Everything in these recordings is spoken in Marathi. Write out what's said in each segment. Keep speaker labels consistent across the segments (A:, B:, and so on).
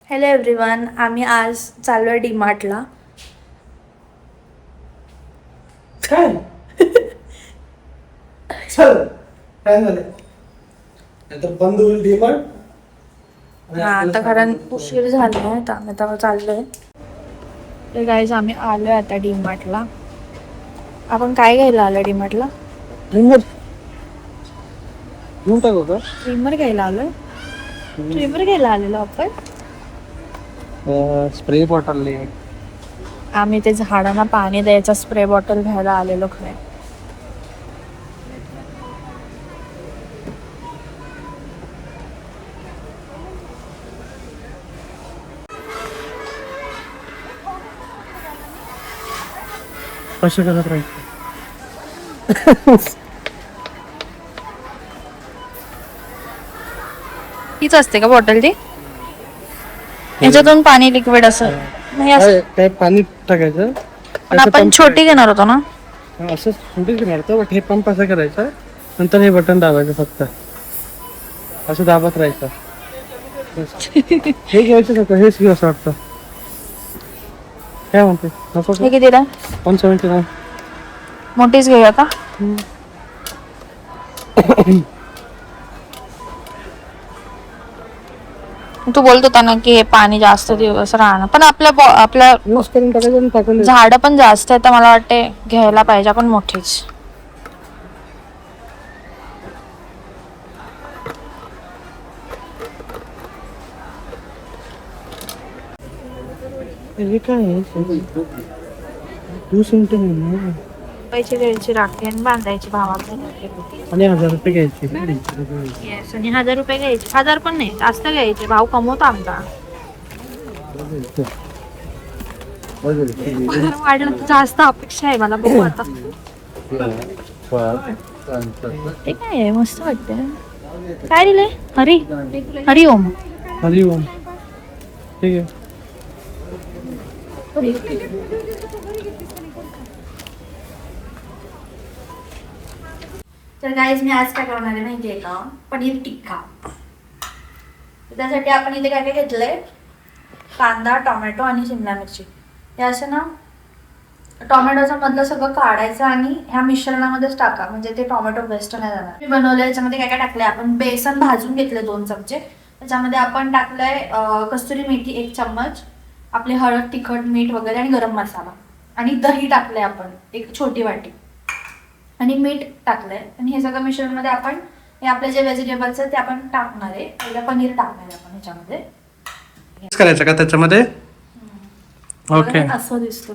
A: हॅलो एव्हरीवन, आम्ही आज चाललो आहे डीमार्टला.
B: काय चल काय झालं आता बंद होईल डीमार्ट.
A: हा आता कारण उशीर झाला आहे तर आम्ही आता चाललोय. तर गाईज आम्ही आलोय आता डीमार्टला. आपण काय घ्यायला आलोय डीमार्टला?
B: ट्रिमर घेऊन टाकू का?
A: ट्रिमर घ्यायला आलोय. ट्रिमर घ्यायला आलेलो आपण.
B: स्प्रे बॉटल ले.
A: आम्ही ते झाडांना पाणी द्यायचा स्प्रे बॉटल घ्यायला आलेलो खरे.
B: कशा करत राहायचं?
A: हीच असते का बॉटल ती? याच्यातून पाणी लिक्विड असं नाही असं.
B: काय पाणी टाकायचं
A: पण आपण छोटी घेणार होतो ना.
B: असं छोटीच मारतो. बट हे पंप असं करायचं, नंतर हे बटन दाबायचं. फक्त असं दाबत राहायचं. हे घ्यायचं का? हेच घेऊ असं वाटतं. काय म्हणते नको
A: हे कितीला?
B: 179.
A: मोठीच घेऊया का? तू बोलत होता ना की हे पाणी जास्त दिवस राहणार, पण आपल्या
B: मस्त करून टाकायचं आणि टाकून
A: झाड पण जास्त आहे तर मला वाटते घ्यायला पाहिजे आपण मोठीच.
B: हे काय आहे? 2 सेंटीमीटर
A: पैसे घ्यायची राखी आणि बांधायची भावाला.
B: आणि 1000 रुपये घ्यायचे.
A: येस, आणि 1000 रुपये घ्यायचे. 1000 पण नाही, जास्त घ्यायचे. भाव कमवतो आमचा. पगार वाढला तर जास्त अपेक्षा आहे मला. बघू आता. ते काय आहे, मस्त वाटतं. काय दिले? हरिओम.
B: हरिओम. ठीक आहे.
A: तर गाईज मी आज काय करणार आहे माहितीये का? पनीर टिक्का. त्यासाठी आपण इथे काय काय घेतलंय? कांदा, टोमॅटो आणि शिमला मिरची. हे असं ना टोमॅटोचं मधलं सगळं काढायचं आणि ह्या मिश्रणामध्येच टाका, म्हणजे ते टोमॅटो वेस्ट नाही जाणार. मी बनवलंय. याच्यामध्ये काय काय टाकलंय आपण? बेसन भाजून घेतले 2 चमचे. त्याच्यामध्ये आपण टाकलंय कस्तुरी मेथी 1 चम्मच, आपले हळद, तिखट, मीठ वगैरे आणि गरम मसाला. आणि दही टाकलंय आपण 1 छोटी वाटी. आणि मीठ टाकलंय. आणि हे सगळं मिश्रण मध्ये आपण हे आपले जे व्हेजिटेबल्स आहेत ते आपण टाकणार आहे. पहिलं पनीर टाकणार आहे आपण ह्याच्यामध्ये.
B: मिक्स करायचं का त्याच्यामध्ये? ओके.
A: असं दिसतं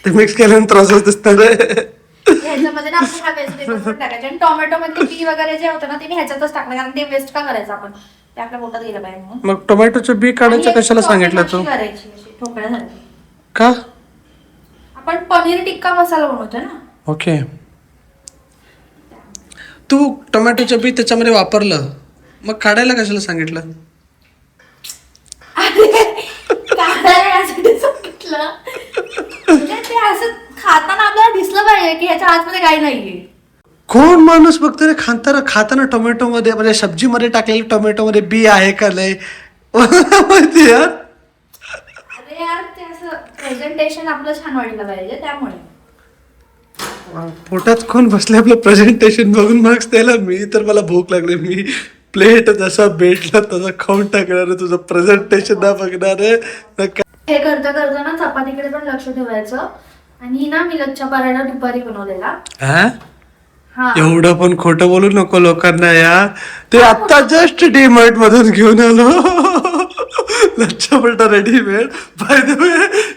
B: ते मिक्स केल्यानंतर असंच दिसतं रे.
A: ह्याच्यामध्ये ना आपण हा व्हेजिटेबल्स पण टाकायचे. आणि टोमॅटो मध्ये बी वगैरे जे होतं ना ते मी ह्याच्यातच टाकलं, कारण ते वेस्ट का करायचं आपण, ते आपल्या पोटात गेलं पाहिजे म्हणून.
B: मग टोमॅटोचं बी काढायचं कशाला सांगितलं तू?
A: करायची अशी ठोकळ्यासारखी.
B: का?
A: आपण पनीर टिक्का मसाला बनवतो ना.
B: ओके. तू टोमॅटोचं बी त्याच्यामध्ये वापरलं, मग काढायला कशाला सांगितलं?
A: काढायसाठी सांगितलं म्हणजे ते असं खाताना आपल्याला दिसलं पाहिजे की ह्याच्या आतमध्ये काही नाहीये.
B: कोण माणूस बघतो रे खाताना टोमॅटो मध्ये, म्हणजे सब्जी मध्ये टाकलेल्या टोमॅटो मध्ये बी आहे का नाही माहिती यार.
A: अरे यार, ते असं प्रेझेंटेशन आपलं छान वाटलं पाहिजे त्यामुळे.
B: पोटात कोण बसले आपलं प्रेझेंटेशन बघून? मग त्याला मी तर, मला भूक लागली, मी प्लेट जसा भेटला तसा खाऊन टाकणार. तुझं प्रेझेंटेशन ना बघणार आहे.
A: हे करता करता ना चपातीकडे पण लक्ष ठेवायचं. आणि ना मी लच्छा पराठा दुपारी बनवलेला. हा,
B: एवढं पण खोटं बोलू नको लोकांना यार. ते आता जस्ट डीमार्ट मधून घेऊन आलो lachha paratha readymade. By the way,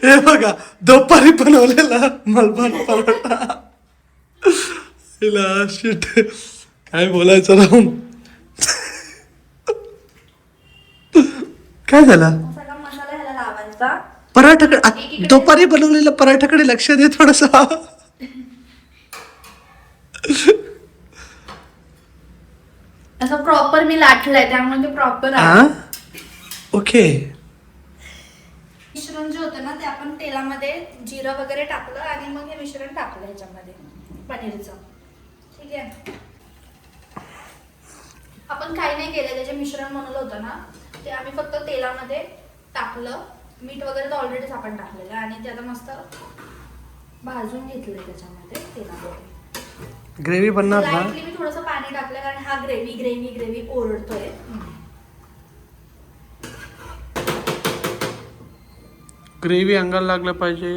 B: हे बघा दुपारी बनवलेला मलबार पराठा. शिट, काय बोलायचं राहून. काय झालं?
A: सगळा मसाला ह्याला लावायचा.
B: पराठाकडे दुपारी बनवलेल्या पराठाकडे लक्ष दे थोडस.
A: असं प्रॉपर मी लाटलंय त्यामुळे ते प्रॉपर आहे.
B: ओके.
A: मिश्रण जे होतं ना ते आपण तेलामध्ये जिरं वगैरे टाकलं आणि मग हे मिश्रण टाकलं ह्याच्यामध्ये पनीरचं. ठीक आहे. आपण काही नाही केलं, त्याचे मिश्रण बनवलं होतं ना ते आम्ही फक्त तेलामध्ये टाकलं, मीठ वगैरे तर ऑलरेडीच आपण टाकलेलं आहे आणि ते आता मस्त भाजून घेतलंय त्याच्यामध्ये तेलामध्ये.
B: ग्रेव्ही बनणार ना?
A: लाईटली मी थोडंसं पाणी टाकलं कारण हा ग्रेव्ही ओरडतोय.
B: ग्रेव्ही अंगाला लागलं पाहिजे.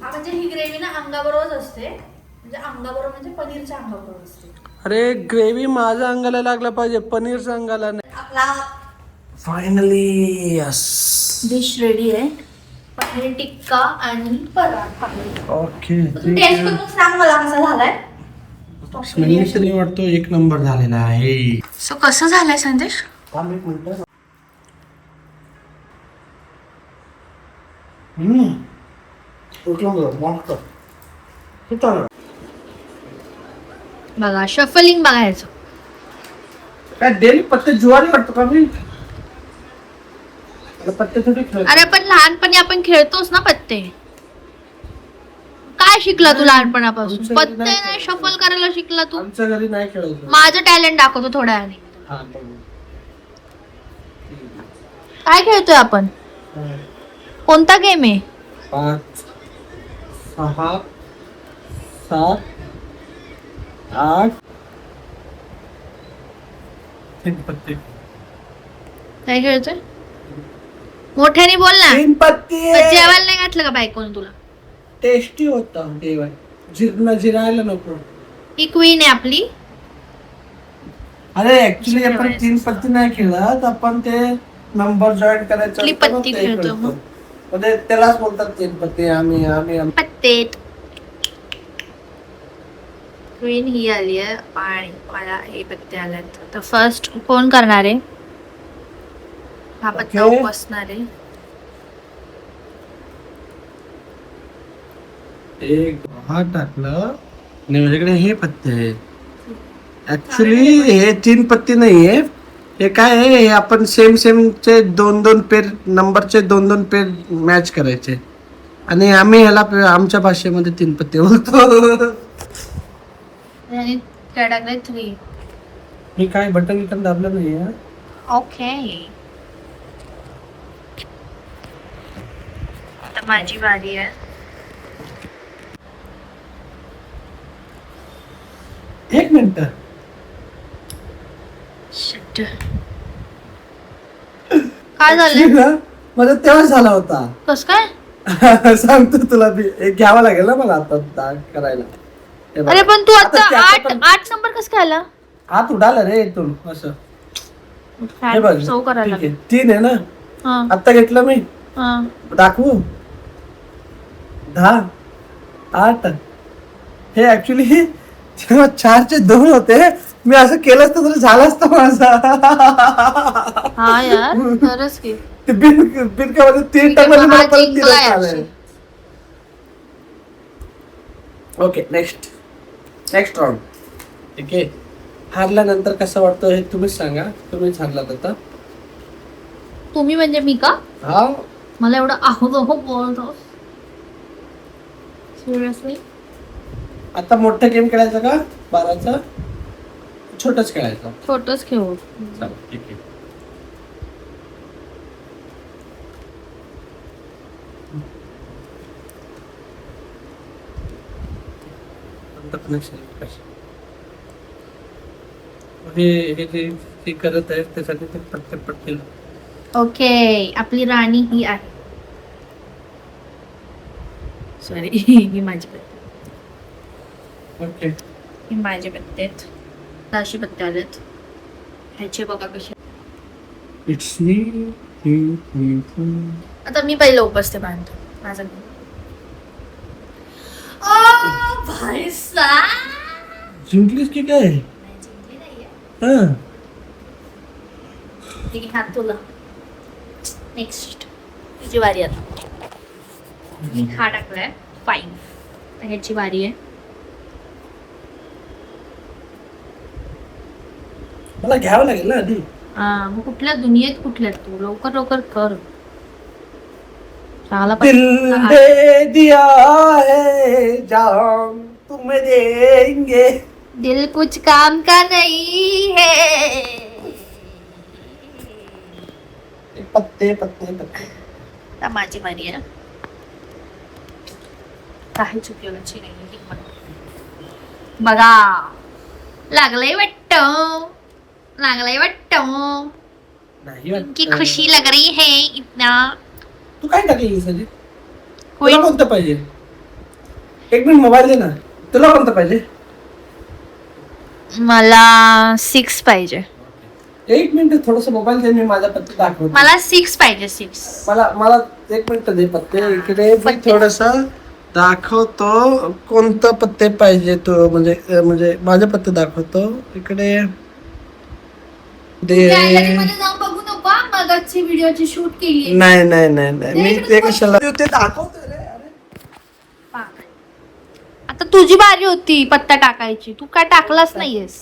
A: हा म्हणजे ही ग्रेव्ही ना अंगाबरोबरच असते, म्हणजे अंगाबरोबर म्हणजे पनीरच्या अंगाबरोबर असते.
B: अरे ग्रेव्ही माझ्या अंगाला लागला पाहिजे, पनीरच्या अंगाला नाही.
A: आपला
B: फायनली यस,
A: डिश रेडी आहे. पनीर टिक्का आणि पराठा.
B: ओके.
A: तू टेस्ट करून सांग मला कसा झालाय.
B: स्मेलिंग वाटतो एक नंबर झालेला आहे.
A: सो कसं झालंय संदेश?
B: थांब एक मिनिट.
A: बघा शफलिंग बघायचं.
B: काय डेली पत्ते ज्वारी वाटतो का मी? पत्ते थोडी खेळ.
A: अरे पण लहानपणी आपण खेळतोच ना पत्ते. काय शिकला तू लहानपणापासून? पत्ते नाही शफल करायला शिकला तू?
B: आमच्या घरी नाही खेळत.
A: माझं टॅलेंट दाखवतो थोड्या वेळाने. काय खेळतोय आपण? कोणता गेम आहे?
B: 5 6 7 8 तीन पत्ते.
A: काय खेळतोय? मोठ्याने बोल ना.
B: 3 पत्ते.
A: जेवायला नाही घातलं का बायकोने तुला?
B: टेस्टी होता जेवण. जिरायला नको.
A: ही क्वीन आहे आपली.
B: अरे ऍक्च्युली आपण 3 पत्ते नाही खेळत, आपण ते नंबर जॉईन करायचं
A: कुठली
B: असतं ना,
A: पत्ती
B: ते
A: खेळतो मग?
B: म्हणजे त्यालाच बोलतात 3 पत्ते. आम्ही
A: पत्ते. क्वीन ही आली आहे आणि मला हे पत्ते आलेत. तर फर्स्ट कोण करणार आहे? हा पत्ता
B: Okay.
A: उपसणार आहे.
B: एक हा टाकलं आणि माझ्याकडे हे पत्ते आहेत. ऍक्च्युली हे 3 पत्ते नाहीये. हे काय आहे, हे आपण सेम चे 2-2 पेर नंबरचे 2-2 पेर मॅच करायचे आणि आम्ही ह्याला आमच्या भाषेमध्ये 3 पत्ते बोलतो.
A: आणि काय टाकलंय 3.
B: मी काय बटन दाबलं नाहीये.
A: ओके. आता माझी बारी आहे.
B: एक मिनिट.
A: Shit. काय झालं?
B: माझा तेव्हा झाला होता.
A: कस काय?
B: सांगतो तुला. एक घ्यावा लागेल ना मला आता करायला. हे बघ.
A: अरे पण तू आता
B: ते
A: 8 नंबर कस काय आला?
B: हात उडाला रे इथून असं. हे बघ
A: सो करायला
B: ठीक आहे. 3 आहे ना.
A: हा
B: आता घेतलं मी.
A: हा.
B: दाखवू 10 8. हे ऍक्च्युली जेव्हा 4चे 2 होते, मी असं केलं असतं तर झालं असतं माझा.
A: हा यार खरंच की.
B: ते बिनकामध्ये 3 टाकलं मला परत
A: जिंकलाय
B: आलंय. Okay next round. ठीक आहे. हारल्यानंतर कसं वाटतं हे तुम्हीच सांगा. तुम्हीच हारलात आता.
A: तुम्ही म्हणजे मी का?
B: हा.
A: मला एवढं आहो बोलतो. सिरियसली?
B: आता मोठा गेम खेळायचा का 12चा? छोटाच खेळायचा.
A: छोटच खेळू.
B: चला ठीक आहे. हे करत आहे त्यासाठी ते पटकन.
A: ओके. आपली राणी ही आहे. सॉरी ही माझी पत्ते.
B: ओके.
A: ही माझे पत्ते आहेत. अशी पत्ते आलेत. ह्याचे बघा कसे.
B: It's me.
A: आता मी पहिलं उपसते बांधतो माझा. भाई
B: जिंकलीस की काय? हा.
A: ठीक आहे. हात तुला. नेक्स्ट तुझी वारी आता. मी हा टाकलाय 5. ह्याची वारी आहे.
B: मला घ्यावं लागेल ना आधी.
A: मग कुठल्या दुनियेत कुठल्या तू लवकर कर.
B: दिल दे दिया है जान तुम्हें देंगे.
A: दिल कुछ काम का नहीं है.
B: पत्ते पत्ते पत्ते.
A: आता माझी बारी आहे ना. काहीच उपयोगाची नाही बघा. लागलंय
B: नाही
A: इनकी
B: वाटतं.
A: खुशी लग रही है इतना.
B: तू काय टाकली सजी?
A: कोई
B: तुला कोणतं पाहिजे? एक मिनिट मोबाईल दे ना. तुला कोणतं पाहिजे?
A: मला 6 पाहिजे.
B: एक मिनिट थोडस मोबाईल दे, मी माझा पत्ते दाखवतो.
A: मला 6 पाहिजे 6.
B: मला एक मिनिट दे पत्ते इकडे. मी थोडस दाखवतो कोणतं पत्ते पाहिजे. तो म्हणजे माझे पत्ते दाखवतो इकडे दे.
A: जाऊन बघू नको. मगाची व्हिडिओची शूट केली.
B: नाही नाही नाही नाही, मी ते कशाला ते दाखवतो रे. अरे
A: आता तुझी बारी होती पत्ता टाकायची, तू काय टाकलाच नाहीयेस.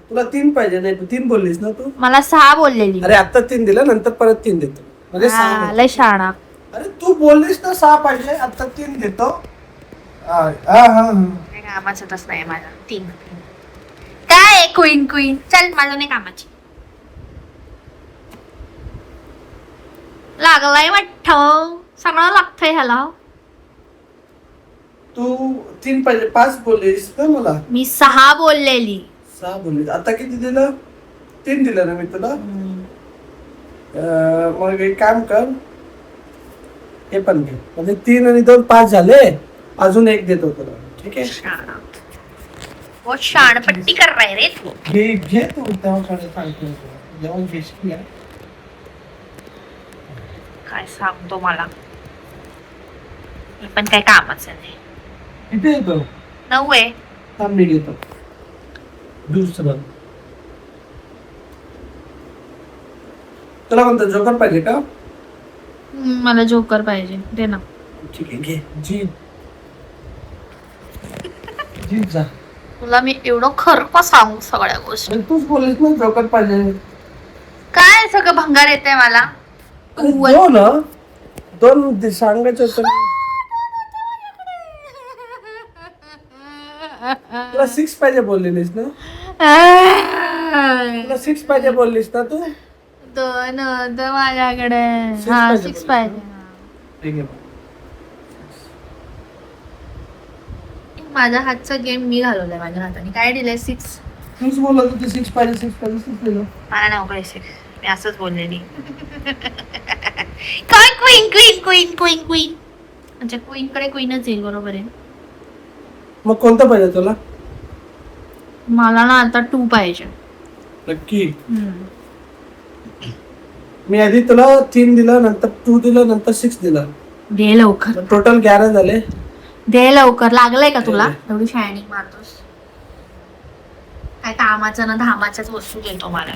B: तुला 3 पाहिजे नाही, तू 3 बोललीस ना तू.
A: मला 6 बोललेली.
B: अरे आता 3 दिलं, नंतर परत 3 देतो म्हणजे 6
A: हा, लय शाणा.
B: अरे तू बोललीस ना 6 पाहिजे, आता 3 देतो. हा हा हा.
A: काय कामाचं तसं नाही माझा. 3 काय क्वीन चल, माझं नाही कामाची. लागलाय वाटतं, सगळं लागतंय ह्याला.
B: तू 3 पाहिजे, 5 बोललीस ना मला.
A: मी 6 बोललेली.
B: 6 बोललीस, आता किती दिलं? 3 दिलं ना मी तुला. मग एक काम कर, हे पण घे. म्हणजे 3 आणि 2 5 झाले. अजून 1 देतो तुला, ठीक आहे?
A: शाणा. बहुत शाणपट्टी कर रहा है रे तू.
B: घे तू तेव्हाकडे सांगतो जेव्हा घेशील ना.
A: काय सांगतो मला. मी पण काय कामाचं नाही.
B: इथे येतो
A: 9 आहे.
B: थांब, मी घेतो दुसरं. तुला कोणतं जोकर पाहिजे का?
A: मला जोकर पाहिजे, दे ना.
B: ठीक आहे, घे. जीत जा.
A: तुला मी एवढं खरं का सांगू सगळ्या गोष्टी.
B: अरे तूच बोललीस ना जोकर पाहिजे.
A: काय सगळं भंगार येते मला.
B: अरे दोन सांगायचं होतं. तुला 6 पाहिजे बोललेलीस ना. तुला 6 पाहिजे बोललीस ना तू.
A: दोन होतं माझ्याकडे.
B: Six
A: हा,
B: पाहिजे
A: 6 पाहिजे.
B: ठीक आहे.
A: माझ्या हातचा गेम मी घालवलाय माझ्या हाताने. काय दिलंय 6.
B: तूच बोलत होती 6 पाहिजे 6 पाहिजे 6 दिलं.
A: मला नव्हतं 6. मी असंच बोललेली. काय क्वीन म्हणजे क्वीन कडे क्वीनच येईल, बरोबर आहे.
B: मग कोणतं पाहिजे तुला?
A: मला ना आता 2 पाहिजे.
B: नक्की. मी आधी तुला 3 दिलं, नंतर 2 दिलं, नंतर 6 दिलं.
A: दे लवकर.
B: टोटल 11 झाले.
A: दे लवकर. लागलंय का तुला? एवढी शायनिंग मारतोस. काय कामाचं ना धामाच्याच वस्तू देतो मला.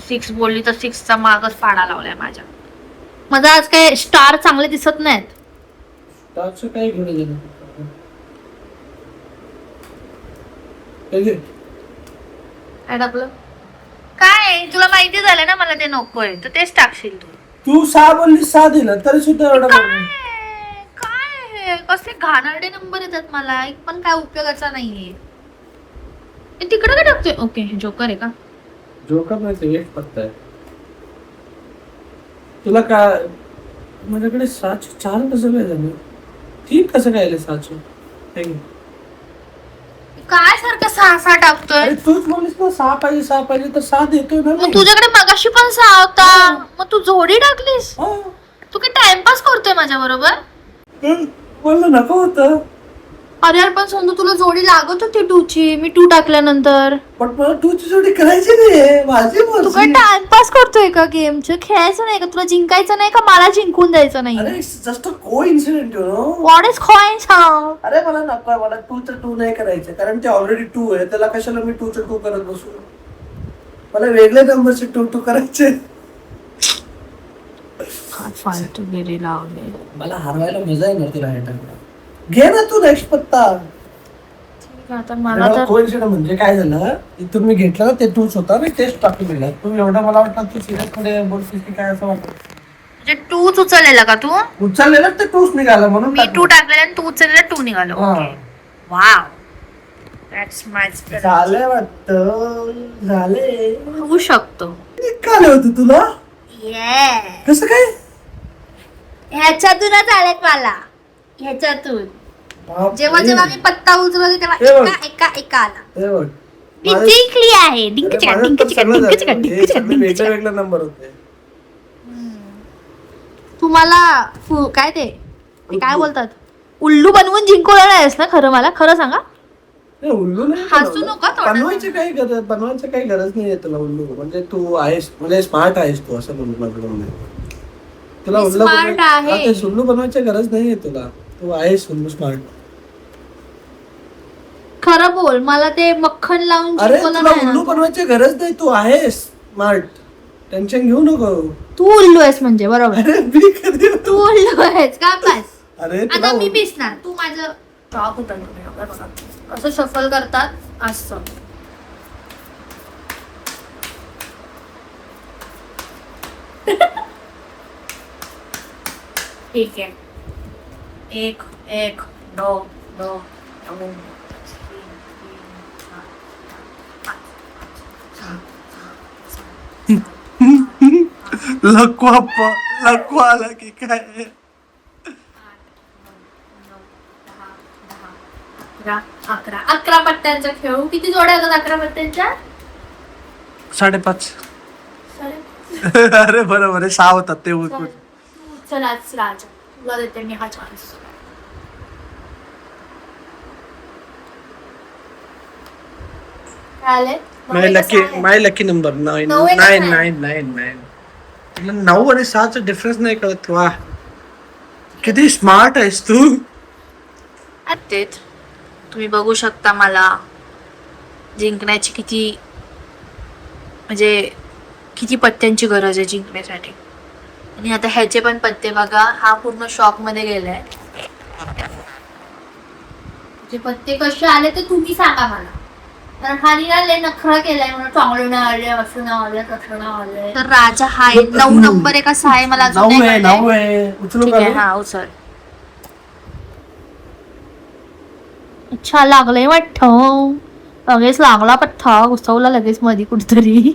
A: 6 बोलली तर 6चा मागच पाडा लावलाय माझ्या. माझा आज काय स्टार चांगले दिसत नाहीत.
B: टाकचं काही घेणं देणं.
A: काय टाकलं? काय तुला माहिती झालं ना मला ते नकोय, तर तेच टाकशील तू.
B: तू 6 बोलली 6 दिलं तरी सुद्धा एवढं
A: काय कसले घाणेरडे नंबर येतात मला. एक पण काय उपयोगाचा नाहीये. तिकडे काय टाकतोय? ओके, जोकर आहे का?
B: जोकर नाही, ते एक पत्ता आहे. तुला काय माझ्याकडे 4 कसं काय झालं? 3 कसं काय आले 6?
A: काय सारखं 6 टाकतोय?
B: अरे तूच बोललीस ना 6 पाहिजे तर 6 देतोय ना.
A: मग तुझ्याकडे मगाशी पण 6 होता. मग तू जोडी टाकलीस.
B: हा.
A: तू काय टाइमपास करतोय माझ्या बरोबर?
B: बोललं नको होतं.
A: अरे यार, पण समजा तुला जोडी लागत होती 2ची. मी 2 टाकल्यानंतर.
B: पण मला 2ची जोडी करायची नाही. माझी
A: तू काय
B: मर्जी.
A: टाइमपास करतोय का गेमचं? खेळायचं नाही का? तुला जिंकायचं नाही का? मला जिंकून द्यायचं नाही?
B: अरे जस्ट को incident you know.
A: What is coins?
B: अरे मला नको, मला 2चं 2 नाही करायचं, कारण ते ऑलरेडी 2 आहे. त्याला कशाला मी 2चं 2 करत बसू. मला वेगळ्या नंबरचे 2 करायचे.
A: फालतू गेली लावले.
B: मला हरवायला मजा येणार तुला ह्या टाइमला. घे ना तू नेक्स्ट पत्ता.
A: आता मला तर
B: कोइन्सिडेंट म्हणजे काय झालं, इथून मी घेतलं ना ते 2च होता आणि तेच टाकून दिला. तू एवढं मला वाटतं तू सिरियस मध्ये बोलतेस की काय असं वाटतं.
A: म्हणजे 2च उचललेला का तू?
B: उचललेलं ते 2च निघाला म्हणून
A: मी 2 टाकलेला आणि तू उचललेला 2 निघालो.
B: हा.
A: वाव, दॅट्स माय
B: झालंय वाटतं. झाले
A: होऊ शकतो.
B: काय होत तुला
A: ये
B: कसं काय?
A: ह्याच्यातूनच आलेत मला. ह्याच्यातून
B: बापरे.
A: जेव्हा मी पत्ता उचलवते तेव्हा
B: हे बघ.
A: एका आला.
B: हे बघ.
A: मी जिंकली आहे. डिंक चिका डिंक चिका डिंक चिका डिंक चिका डिंक चिका.
B: वेगळे नंबर होते.
A: तुम्हाला काय ते काय बोलतात उल्लू बनवून जिंकवलं नाहीस ना खरं मला खरं सांगा.
B: उल्लू नाही
A: हसू
B: बनवलं.
A: नका थोडं.
B: बनवायची काही गरज नाहीये तुला उल्लू. म्हणजे तू आहेस म्हणजे स्मार्ट आहेस तू असं म्हणून तुला
A: मी
B: उल्लू
A: smart आहे.
B: उल्लू बनवायची गरज नाहीये तुला. तू आहेस उल्लू स्मार्ट.
A: खरं बोल मला ते मक्खन लावून
B: अरे
A: जिंकवलं
B: तुला
A: नाही
B: उल्लू
A: ना.
B: बनवायची गरज नाही. तू आहेस स्मार्ट. टेन्शन घेऊ नको.
A: तू उल्लू आहेस म्हणजे बरोबर.
B: अरे मी कधी
A: तू उल्लू आहेस का बस.
B: अरे तुला
A: आता मी पिसणार तू माझं टॉप होतं बघा. असं शफल करतात असं. ठीक आहे. एक एक दो दो तीन
B: लकवा आला की काय?
A: अकरा पट्ट्यांचा खेळू. किती जोड्या होतात 11 पट्ट्यांच्या?
B: 5.5. अरे बरोबर आहे 6 होतात ते उरकून.
A: चलाच राजा तुला देते मी हा चान्स.
B: माय लकी नंबर 9.
A: नऊ आहे का
B: 9. तुला 9 आणि 6 डिफरन्स नाही कळत. वा किती स्मार्ट आहेस तू.
A: तेच तुम्ही बघू शकता मला जिंकण्याची किती पत्त्यांची गरज आहे जिंकण्यासाठी. आणि आता ह्याचे पण पत्ते बघा. हा पूर्ण शॉक मध्ये गेलाय. जे पत्ते कसे आले ते तुम्ही सांगा मला. कारण हा निघाले नखरा केलाय म्हणून चांगले नाही आले असं नाही आले तसं नाही आले. तर राजा हा 9 नंबर आहे कसा आहे मला अजून नाही कळलंय.
B: 9 आहे. उचलू
A: ठीक
B: का?
A: आहे हा उचल. अच्छा लागलंय वाटतं. लगेच लागला पठ्ठा घुसवला लगेच मध्ये कुठतरी.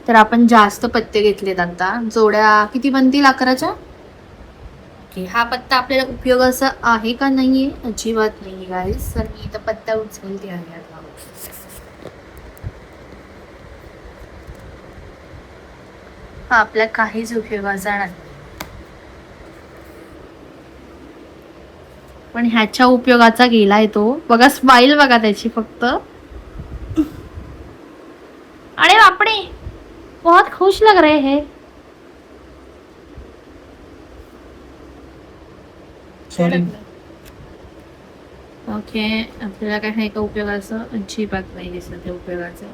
A: तर आपण जास्त पत्ते घेतलेत आता. जोड्या किती बनतील 11च्या? हा पत्ता आपल्याला उपयोगाचा आहे का नाहीये अजिबात नाही गाईस. तर मी इथं पत्ता उचलते आहे आता. हा आपल्या काहीच उपयोगाचा नाही. पण ह्याच्या उपयोगाचा गेलाय तो. बघा स्माइल बघा त्याची फक्त. अरे बापरे बहुत खुश लग रहे हैं.
B: सॉरी.
A: ओके आपल्याला काय आहे का उपयोगाचं? अजिबात नाही दिसत ते उपयोगाचं.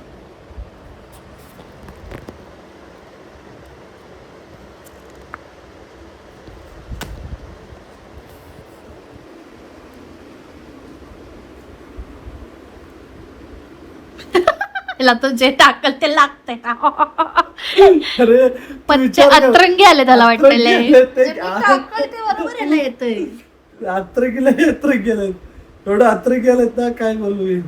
A: त्याला तो जे टाकल ते लागतंय.
B: अरे
A: पत्ते अतरंगी आले त्याला वाटलेले. बरोबर याला येतंय.
B: अत्र गेलं एवढं अत्र गेलं ना काय बोलू मी.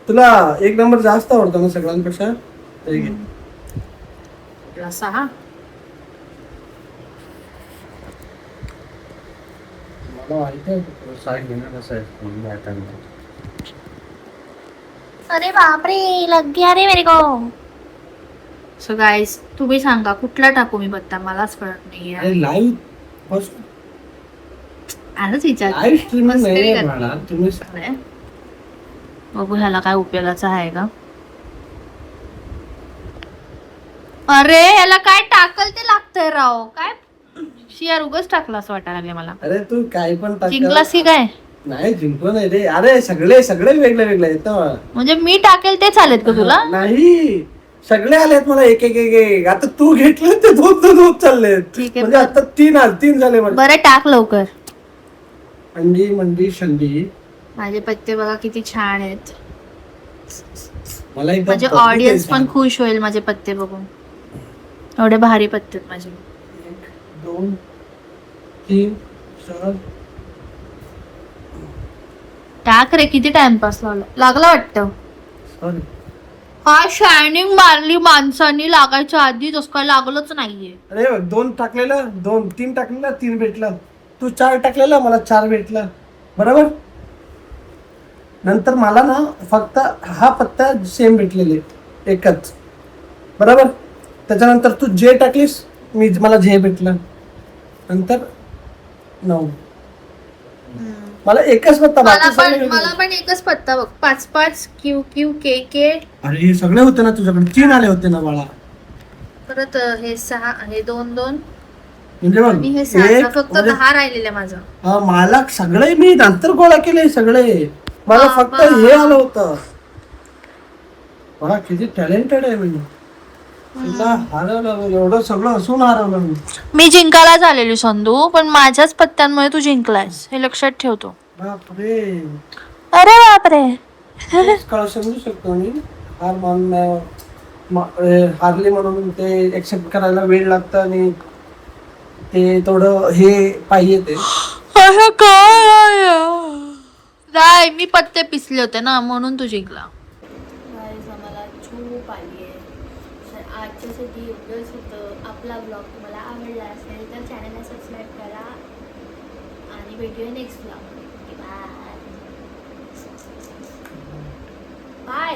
B: तुला 1 नंबर जास्त आवडतो ना सगळ्यांपेक्षा?
A: 6.
B: मला माहिती आहे तुला 6 घेणार कसं आहे.
A: अरे बापरे लग गया रे मेरे को. सो गाइस तुम्ही सांगा कुठला टाकू मी पत्ता? मलाच कळत नाहीये.
B: अरे लाईव्ह
A: आजच विचार.
B: लाईव्ह स्ट्रीमिंग नाही आहे मला. तुम्ही
A: बघू ह्याला काय उपयोगाचं आहे का. अरे ह्याला काय टाकल ते लागतंय राव. काय शियार उगाच टाकला असं वाटायला लागले मला.
B: अरे तू काय पण टाक.
A: जिंकलास की काय?
B: नाही जिंकलो नाही रे. अरे सगळे वेगळे आहेत ना.
A: म्हणजे मी टाकेल ते चालेल का तुला?
B: नाही सगळे आलेत मला एक एक एक एक. आता तू घेतले ते 2 चालले.
A: ठीक आहे,
B: म्हणजे आता 3 झाले मला.
A: बरं टाक लवकर.
B: अंडी मंडी शंडी.
A: माझे पत्ते बघा किती छान आहेत.
B: मला एकदम
A: माझे ऑडियन्स पण खुश होईल माझे पत्ते बघून. एवढे भारी पत्ते आहेत माझे.
B: 1 2 3 4
A: टाक रे, किती टाइमपास लागला वाटतं.
B: सॉरी.
A: हा शायनिंग मारली माणसांनी लागायच्या आधी, तसं काय लागलंच नाहीये.
B: अरे बघ, 2 टाकलेलं 2, 3 टाकलेलं 3 भेटलं. तू 4 टाकलेलं मला 4 भेटलं. बरोबर. नंतर मला ना फक्त हा पत्ता सेम भेटलेले एकच. बरोबर. त्याच्यानंतर तू जे टाकलीस मला जे भेटलं. नंतर 9. मला एकच पत्ता बाकी सगळे वेगळे.
A: मला पण एकच पत्ता बघ. 5-5 QQKK.
B: अरे हे सगळे होते ना तुझ्याकडे. 3 आले होते ना बाळा.
A: परत हे 6, हे 2-2
B: म्हणजे बघ
A: आणि हे 6.
B: एक
A: फक्त
B: म्हणजे
A: 10 राहिलेलं माझं.
B: मला सगळे मी नंतर गोळा केले सगळे. मला फक्त हे आलं होतं. बघा किती टॅलेंटेड आहे मी. तुला हरवलं एवढं सगळं असून हरवलं मी.
A: मी जिंकायला झालेली संधू, पण माझ्याच पत्त्यांमुळे तू जिंकलायस हे लक्षात ठेवतो.
B: बापरे.
A: अरे बापरे.
B: काळ समजू शकतो मी. हार मानण्यावर हारले म्हणून ते एक्सेप्ट करायला वेळ लागतं आणि ते थोडं हे पाहिजे ते.
A: नाही, मी पत्ते पिसले होते ना म्हणून तू जिंकला. मला झोप आली आहे. तर आजच्यासाठी एवढंच होतं. आपला ब्लॉग तुम्हाला आवडला असेल तर चॅनलला सबस्क्राईब करा आणि भेटूया नेक्स्ट ब्लॉग. Bye bye.